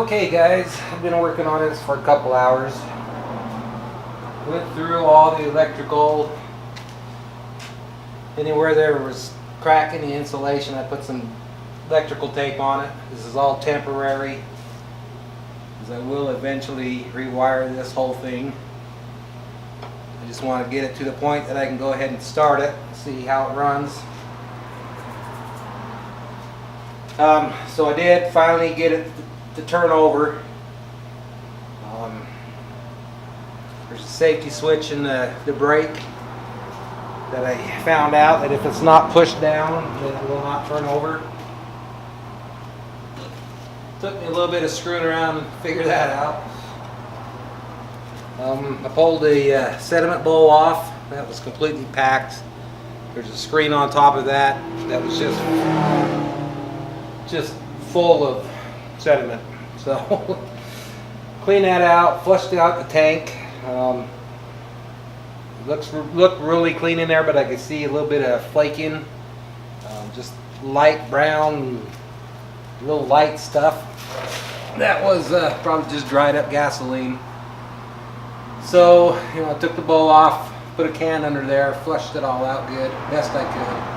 Okay guys, I've been working on this for a couple hours. Went through all the electrical. Anywhere there was crack in the insulation, I put some electrical tape on it. This is all temporary, because I will eventually rewire this whole thing. I just want to get it to the point that I can go ahead and start it, see how it runs. So I did finally get it to turn over. There's a safety switch in the brake that I found out that if it's not pushed down, then it will not turn over. Took me a little bit of screwing around to figure that out. I pulled the sediment bowl off. That was completely packed. There's a screen on top of that that was just full of sediment. So clean that out, flushed out the tank. Looked really clean in there, but I could see a little bit of flaking, just light brown, real light stuff. That was probably just dried up gasoline. So I took the bowl off, put a can under there, flushed it all out good, best I could.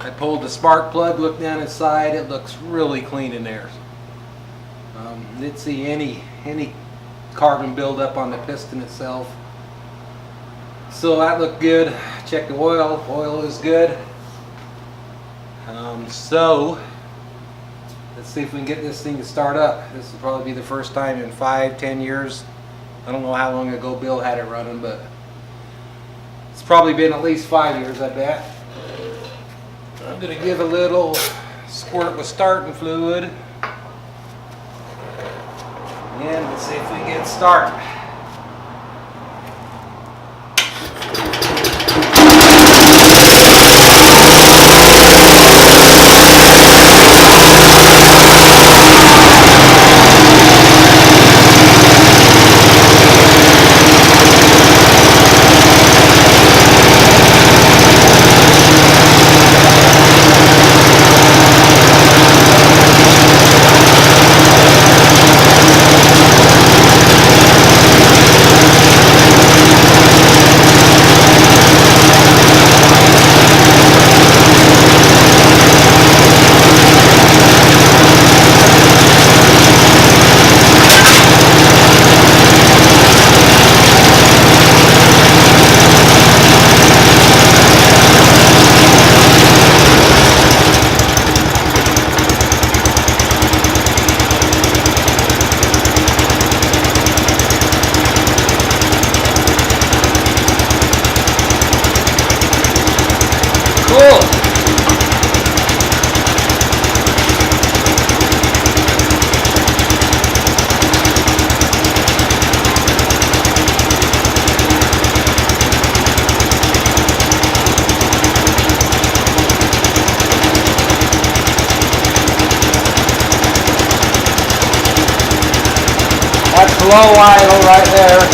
I pulled the spark plug, looked down inside. It looks really clean in there. Didn't see any carbon buildup on the piston itself. So that looked good. Check the oil. Oil is good. So let's see if we can get this thing to start up. This will probably be the first time in 5-10 years. I don't know how long ago Bill had it running, but it's probably been at least 5 years, I bet. I'm going to give a little squirt with starting fluid. And let's see if we can get started. Cool. That's low idle right there.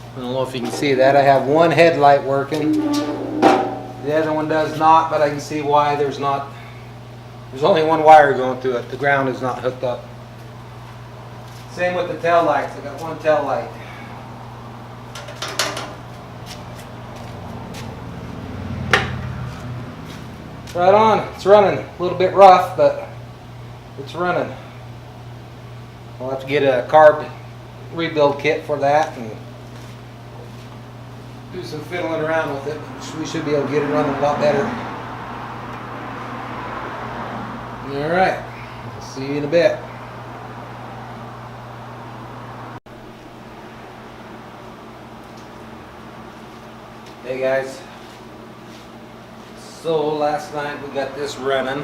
I don't know if you can see that. I have one headlight working. The other one does not, but I can see why there's only one wire going through it. The ground is not hooked up. Same with the tail lights. I got one tail light. Right on. It's running. A little bit rough, but it's running. I'll have to get a carb rebuild kit for that and do some fiddling around with it. We should be able to get it running a lot better. All right. See you in a bit. Hey guys, so last night we got this running,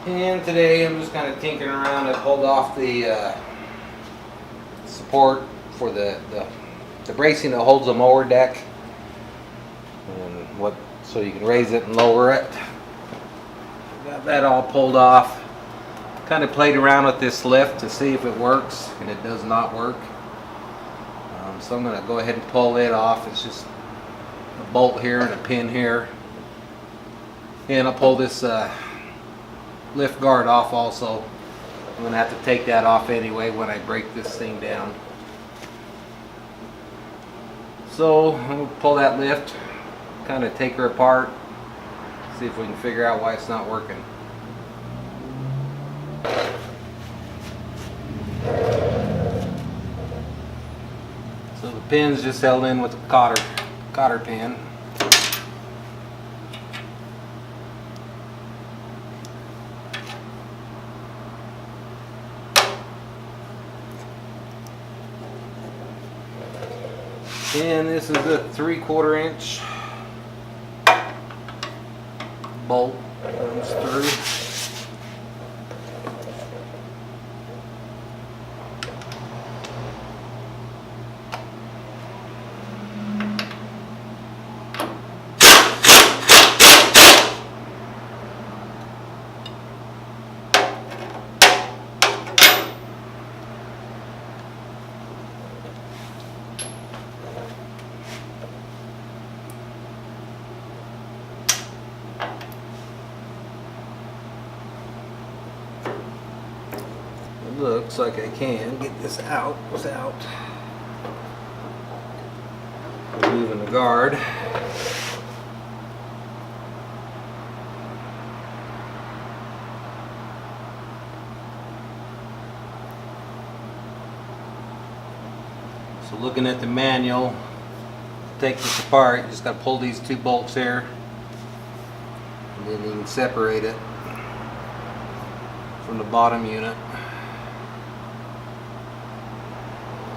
and today I'm just kind of tinkering around. I pulled off the support for the bracing that holds the mower deck, and so you can raise it and lower it. Got that all pulled off. Kind of played around with this lift to see if it works, and it does not work. So I'm going to go ahead and pull it off. It's just a bolt here and a pin here, and I'll pull this lift guard off also. I'm going to have to take that off anyway when I break this thing down. So I'm going to pull that lift, kind of take her apart, see if we can figure out why it's not working. So the pin's just held in with a cotter pin. And this is a 3/4 inch bolt that comes through. Looks like I can get this out without removing the guard. So looking at the manual, to take this apart, you just got to pull these two bolts here, and then you can separate it from the bottom unit.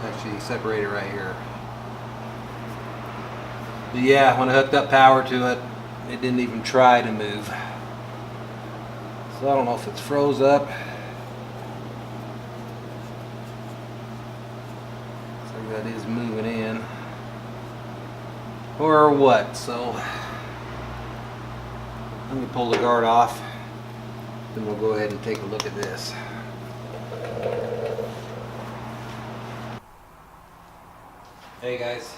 Actually separate it right here. But yeah, when I hooked up power to it, it didn't even try to move. So I don't know if it's froze up. So that is moving in. Or what, so let me pull the guard off, then we'll go ahead and take a look at this. Hey guys,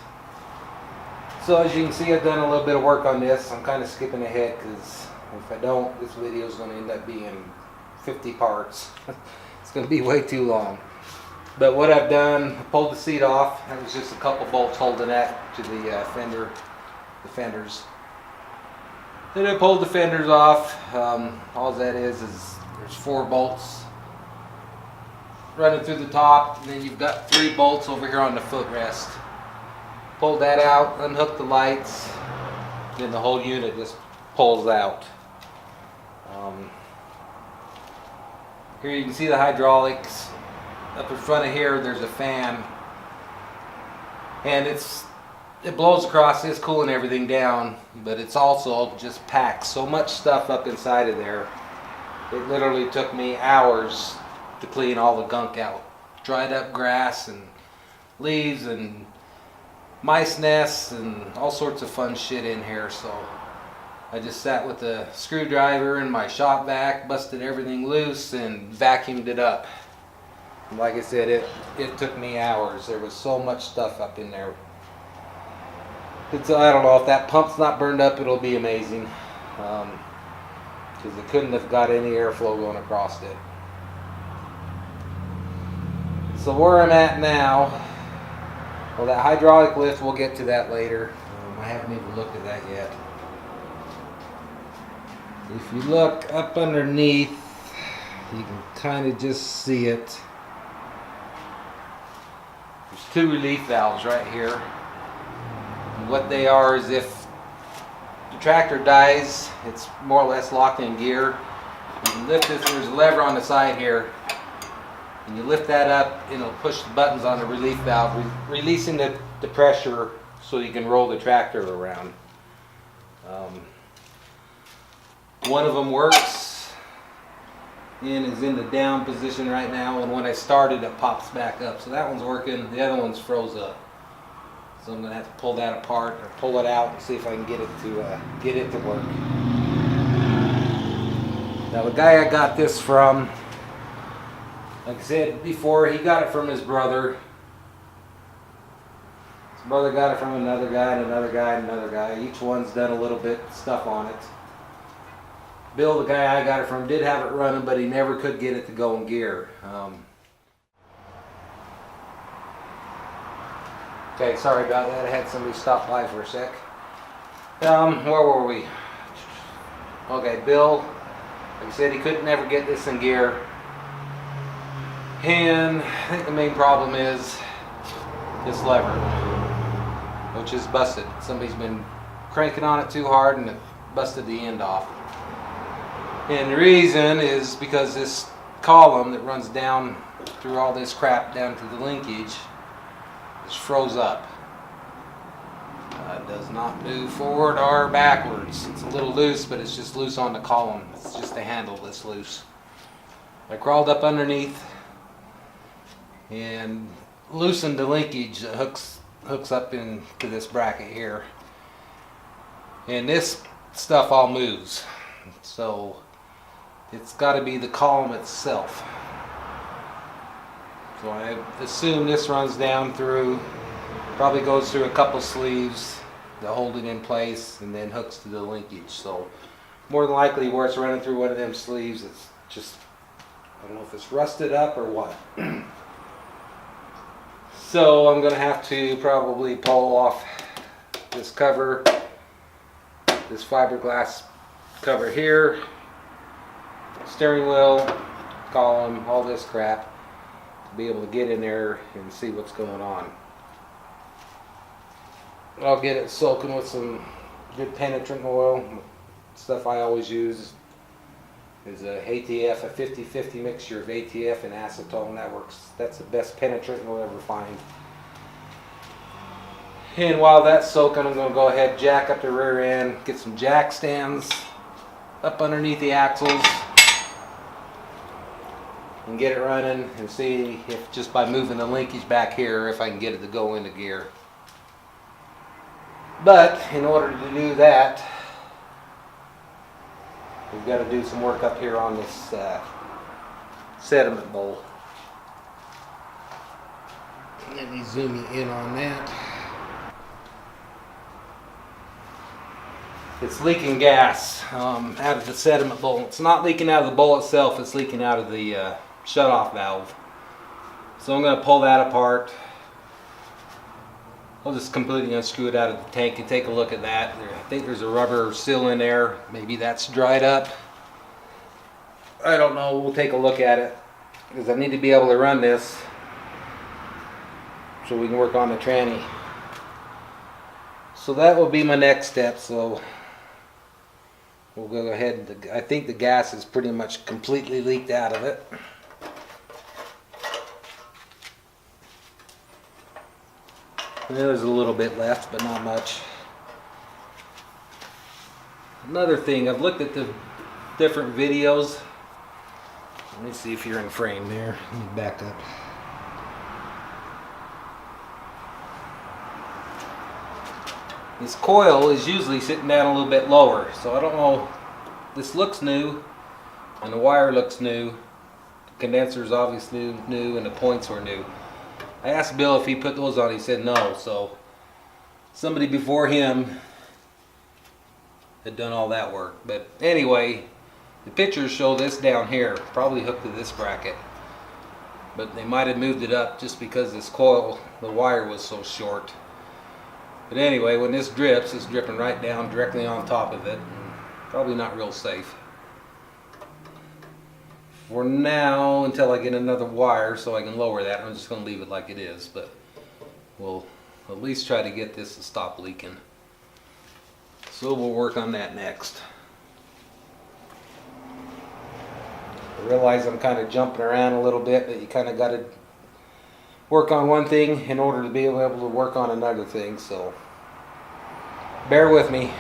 so as you can see, I've done a little bit of work on this. I'm kind of skipping ahead because if I don't, this video is going to end up being 50 parts. It's going to be way too long. But what I've done, I pulled the seat off. That was just a couple bolts holding that to the fenders. Then I pulled the fenders off. All that is there's 4 bolts running through the top, and then you've got 3 bolts over here on the footrest. Pulled that out, unhooked the lights, then the whole unit just pulls out. Here you can see the hydraulics. Up in front of here there's a fan, and it blows across, it's cooling everything down, but it's also just packed so much stuff up inside of there. It literally took me hours to clean all the gunk out. Dried up grass and leaves and mice nests and all sorts of fun shit in here. So I just sat with a screwdriver and my shop vac, busted everything loose and vacuumed it up. And like I said, it took me hours. There was so much stuff up in there. I don't know, if that pump's not burned up, it'll be amazing, because it couldn't have got any airflow going across it. So where I'm at now, well, that hydraulic lift, we'll get to that later. I haven't even looked at that yet. If you look up underneath, you can kind of just see it. There's 2 relief valves right here. And what they are is if the tractor dies, it's more or less locked in gear. You lift this, there's a lever on the side here, and you lift that up and it'll push the buttons on the relief valve, releasing the pressure so you can roll the tractor around. One of them works and is in the down position right now, and when I start it, it pops back up. So that one's working, the other one's froze up. So I'm going to have to pull that apart or pull it out and see if I can get it to work. Now the guy I got this from, like I said before, he got it from his brother. His brother got it from another guy and another guy and another guy. Each one's done a little bit of stuff on it. Bill, the guy I got it from, did have it running, but he never could get it to go in gear. Okay, sorry about that. I had somebody stop by for a sec. Where were we? Okay, Bill, like I said, he couldn't never get this in gear. And I think the main problem is this lever, which is busted. Somebody's been cranking on it too hard and it busted the end off. And the reason is because this column that runs down through all this crap down to the linkage is froze up. It does not move forward or backwards. It's a little loose, but it's just loose on the column. It's just the handle that's loose. I crawled up underneath and loosened the linkage that hooks up into this bracket here. And this stuff all moves. So it's got to be the column itself. So I assume this runs down through, probably goes through a couple sleeves to hold it in place and then hooks to the linkage. So more than likely where it's running through one of them sleeves, it's just, I don't know if it's rusted up or what. So I'm going to have to probably pull off this cover, this fiberglass cover here, steering wheel, column, all this crap, to be able to get in there and see what's going on. I'll get it soaking with some good penetrant oil. Stuff I always use is a ATF, a 50-50 mixture of ATF and acetone. That works. That's the best penetrant you'll ever find. And while that's soaking, I'm going to go ahead and jack up the rear end, get some jack stands up underneath the axles and get it running and see if just by moving the linkage back here, if I can get it to go into gear. But in order to do that, we've got to do some work up here on this sediment bowl. Let me zoom you in on that. It's leaking gas out of the sediment bowl. It's not leaking out of the bowl itself, it's leaking out of the shut-off valve. So I'm going to pull that apart. I'll just completely unscrew it out of the tank and take a look at that. I think there's a rubber seal in there. Maybe that's dried up. I don't know. We'll take a look at it because I need to be able to run this so we can work on the tranny. So that will be my next step. So we'll go ahead. I think the gas is pretty much completely leaked out of it. There's a little bit left, but not much. Another thing, I've looked at the different videos. Let me see if you're in frame there. Let me back up. This coil is usually sitting down a little bit lower, so I don't know. This looks new, and the wire looks new. The condenser's obviously new, and the points were new. I asked Bill if he put those on. He said no. So somebody before him had done all that work. But anyway, the pictures show this down here, probably hooked to this bracket. But they might have moved it up just because this coil, the wire was so short. But anyway, when this drips, it's dripping right down directly on top of it. Probably not real safe. For now, until I get another wire so I can lower that, I'm just going to leave it like it is. But we'll at least try to get this to stop leaking. So we'll work on that next. I realize I'm kind of jumping around a little bit, but you kind of got to work on one thing in order to be able to work on another thing, so bear with me.